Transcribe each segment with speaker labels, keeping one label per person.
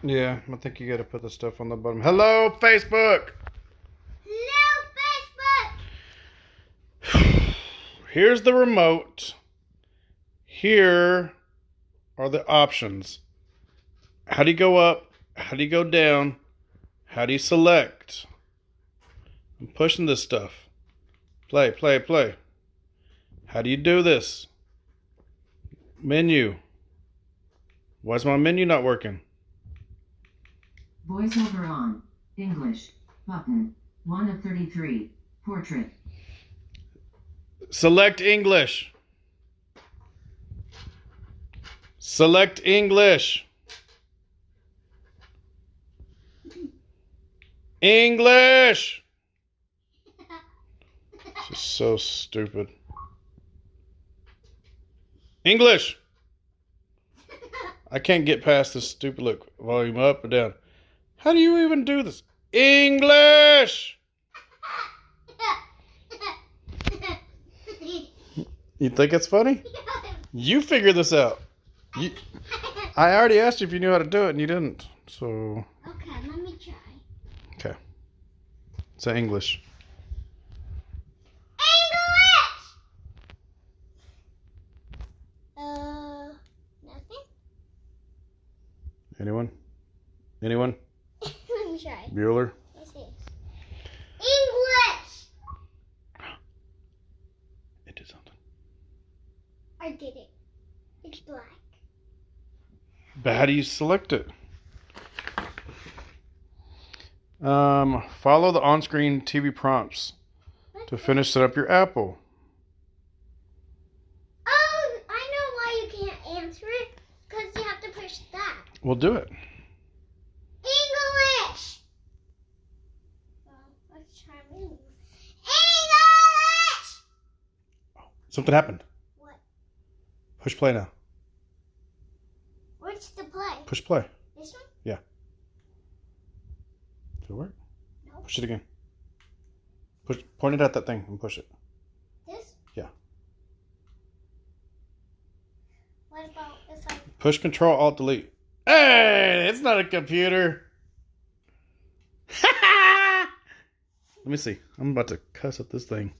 Speaker 1: Yeah, I think you gotta put the stuff on the bottom. Hello, Facebook!
Speaker 2: Hello, Facebook!
Speaker 1: Here's the remote. Here are the options. How do you go up? How do you go down? How do you select? I'm pushing this stuff. Play, play, play. How do you do this? Menu. Why is my menu not working?
Speaker 3: Voiceover on. English. Button. 1 of 33. Portrait.
Speaker 1: Select English. Select English. English! This is so stupid. English! I can't get past this stupid look. Volume up or down. How do you even do this? English! You think it's funny? You figure this out. I already asked you if you knew how to do it and you didn't. So.
Speaker 2: Okay, let me try.
Speaker 1: Okay. Say English.
Speaker 2: Nothing?
Speaker 1: Anyone? Anyone?
Speaker 2: Let me try.
Speaker 1: Bueller?
Speaker 2: What's this? English!
Speaker 1: It did something.
Speaker 2: I did it. It's black.
Speaker 1: But how do you select it? Follow the on-screen TV prompts to finish set up your Apple.
Speaker 2: Oh, I know why you can't answer it. Because you have to push that.
Speaker 1: We'll do it.
Speaker 2: English! Let's try English.
Speaker 1: Something happened.
Speaker 2: What?
Speaker 1: Push play now.
Speaker 2: Where's the play?
Speaker 1: Push play.
Speaker 2: This one?
Speaker 1: Yeah. Did it work?
Speaker 2: No.
Speaker 1: Push it again. Point it at that thing and push it.
Speaker 2: This?
Speaker 1: Yeah.
Speaker 2: What about if I...
Speaker 1: Push Control Alt Delete. Hey, it's not a computer. Let me see. I'm about to cuss at this thing.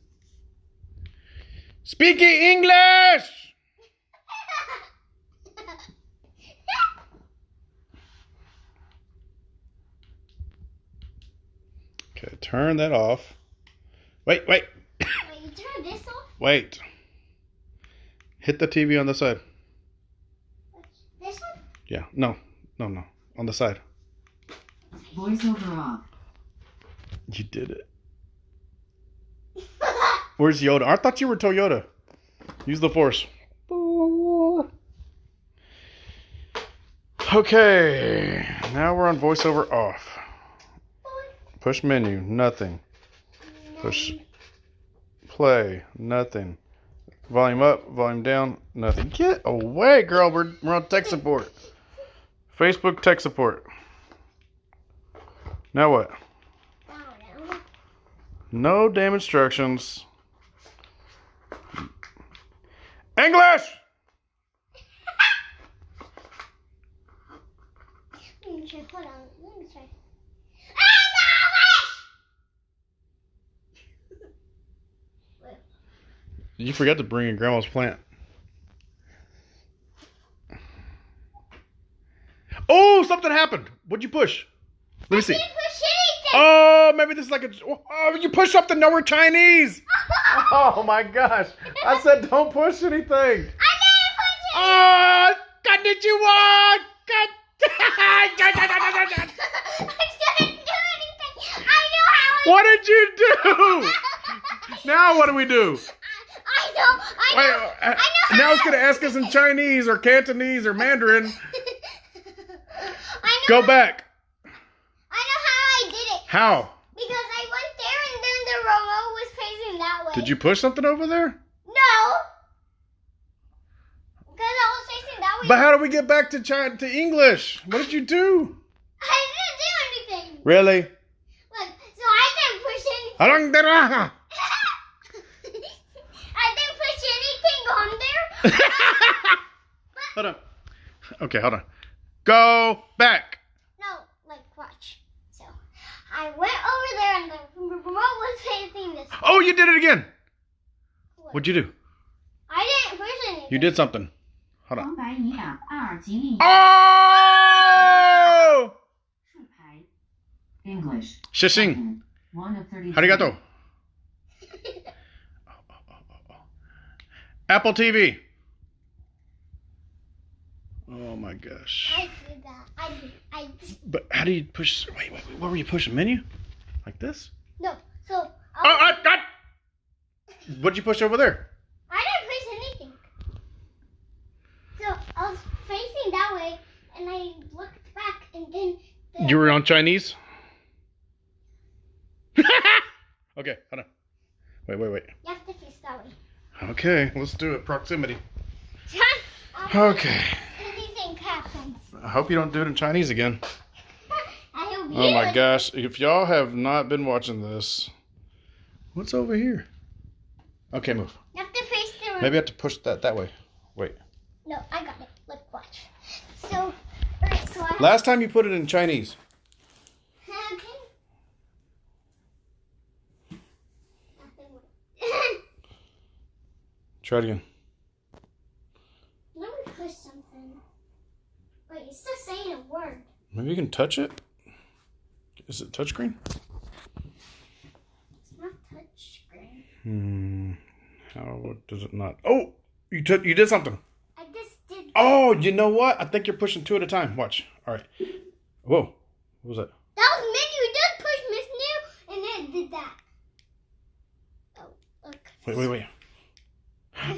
Speaker 1: Speaking English. Okay, turn that off. Wait.
Speaker 2: Wait, you turn this off?
Speaker 1: Wait. Hit the TV on the side.
Speaker 2: This one?
Speaker 1: Yeah. No. On the side.
Speaker 3: Voiceover off.
Speaker 1: You did it. Where's Yoda? I thought you were Toyota. Use the force. Okay. Now we're on voiceover off. Push menu. Nothing. Push play. Nothing. Volume up. Volume down. Nothing. Get away, girl. We're on tech support. Facebook tech support. Now what? No damn instructions. English!
Speaker 2: Let me try. Hold on. Let me try.
Speaker 1: You forgot to bring in Grandma's plant. Oh, something happened. What'd you push? Let me see.
Speaker 2: I didn't push anything.
Speaker 1: Oh, maybe this is like a... Oh, you pushed something. No, we're Chinese. Oh, my gosh. I said don't push anything.
Speaker 2: I didn't push it.
Speaker 1: Oh, konnichiwa.
Speaker 2: I didn't do anything. I know how.
Speaker 1: What did you do? Now what do we do?
Speaker 2: I know. I know.
Speaker 1: Now it's going to ask us in Chinese or Cantonese or Mandarin.
Speaker 2: I know.
Speaker 1: Go back.
Speaker 2: I know how I did it.
Speaker 1: How?
Speaker 2: Because I went there and then the remote was facing that way.
Speaker 1: Did you push something over there?
Speaker 2: No. Because I was facing that way.
Speaker 1: But how do we get back to English? What did you do?
Speaker 2: I didn't do anything.
Speaker 1: Really?
Speaker 2: Look, so I didn't push anything.
Speaker 1: Alangdara.
Speaker 2: I didn't push anything on there.
Speaker 1: Hold on. Okay, hold on. Go back.
Speaker 2: Watch. So, I went over there and the remote was facing this way.
Speaker 1: Oh, you did it again.
Speaker 2: What?
Speaker 1: What'd you do?
Speaker 2: I didn't push anything.
Speaker 1: You did something. Hold on.
Speaker 3: 黄白一样，2吉利。
Speaker 1: Oh!
Speaker 3: 竖排。English.
Speaker 1: 谢谢。
Speaker 3: 1 of 33.
Speaker 1: Arigato. Apple TV. Oh my gosh.
Speaker 2: I did that. I did.
Speaker 1: But how do you push? Wait. What were you pushing? Menu? Like this?
Speaker 2: No. So,
Speaker 1: God! What'd you push over there?
Speaker 2: I didn't push anything. So, I was facing that way and I looked back and then...
Speaker 1: You were on Chinese? Okay, hold on. Wait.
Speaker 2: You have to face that way.
Speaker 1: Okay, let's do it. Proximity.
Speaker 2: Okay.
Speaker 1: Okay.
Speaker 2: Anything happens.
Speaker 1: I hope you don't do it in Chinese again.
Speaker 2: I hope
Speaker 1: Oh my gosh. If y'all have not been watching this, what's over here? Okay, move.
Speaker 2: You have to face the room.
Speaker 1: Maybe I have to push that way. Wait.
Speaker 2: No, I got it. Look, watch. So, alright, so I...
Speaker 1: Last time you put it in Chinese.
Speaker 2: Okay.
Speaker 1: Try it again.
Speaker 2: Let me push something. Wait, it's still saying a word.
Speaker 1: Maybe you can touch it. Is it touchscreen?
Speaker 2: It's not touch screen.
Speaker 1: How does it not? Oh, you did something.
Speaker 2: I just did.
Speaker 1: Oh, you know what? I think you're pushing 2 at a time. Watch. All right. Whoa. What was that?
Speaker 2: That was menu. You just pushed Miss New and then it did that. Oh, look.
Speaker 1: Wait.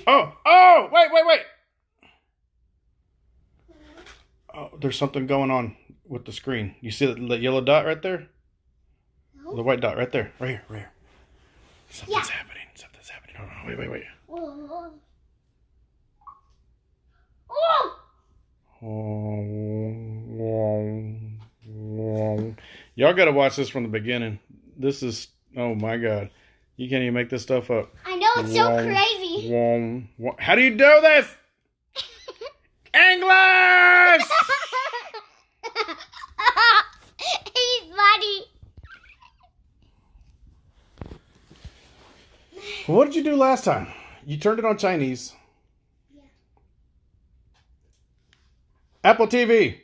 Speaker 1: Oh, wait. Oh, there's something going on with the screen. You see the yellow dot right there?
Speaker 2: No.
Speaker 1: The white dot right there. Right here. Something's
Speaker 2: Yeah.
Speaker 1: happening. Hold on. Wait.
Speaker 2: Whoa. Oh!
Speaker 1: Y'all got to watch this from the beginning. This is, oh my God. You can't even make this stuff up.
Speaker 2: I know, it's so crazy.
Speaker 1: How do you do this? English!
Speaker 2: He's funny.
Speaker 1: What did you do last time? You turned it on Chinese.
Speaker 2: Yeah.
Speaker 1: Apple TV.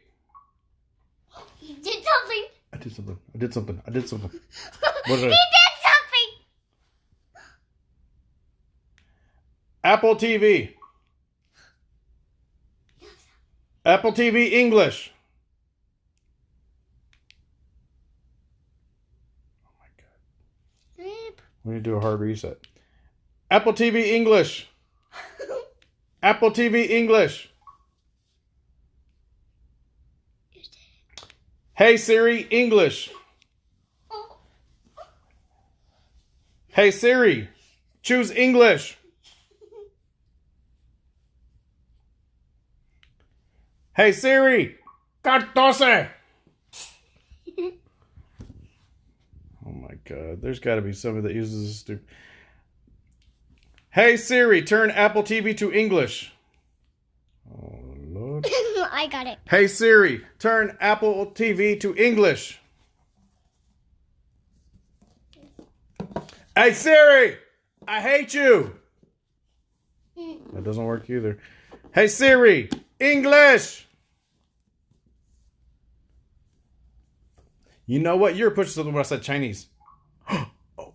Speaker 2: He did something.
Speaker 1: I did something. What did I?
Speaker 2: He did something.
Speaker 1: Apple TV. Apple TV English. Oh my God. We need to do a hard reset. Apple TV English. Apple TV English. Hey Siri English. Hey Siri, choose English. Hey Siri, 14. Oh my God, there's got to be somebody that uses this stupid. Hey Siri, turn Apple TV to English. Oh Lord.
Speaker 2: I got it.
Speaker 1: Hey Siri, turn Apple TV to English. Hey Siri, I hate you. That doesn't work either. Hey Siri, English. You know what? You're pushing something when I said Chinese. Oh. Oh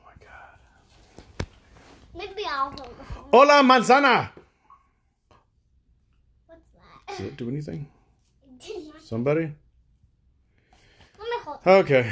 Speaker 1: my God.
Speaker 2: Maybe I'll hold the phone.
Speaker 1: Hola manzana.
Speaker 2: What's that?
Speaker 1: Does it do anything?
Speaker 2: It did not.
Speaker 1: Somebody?
Speaker 2: Let me hold it.
Speaker 1: Okay.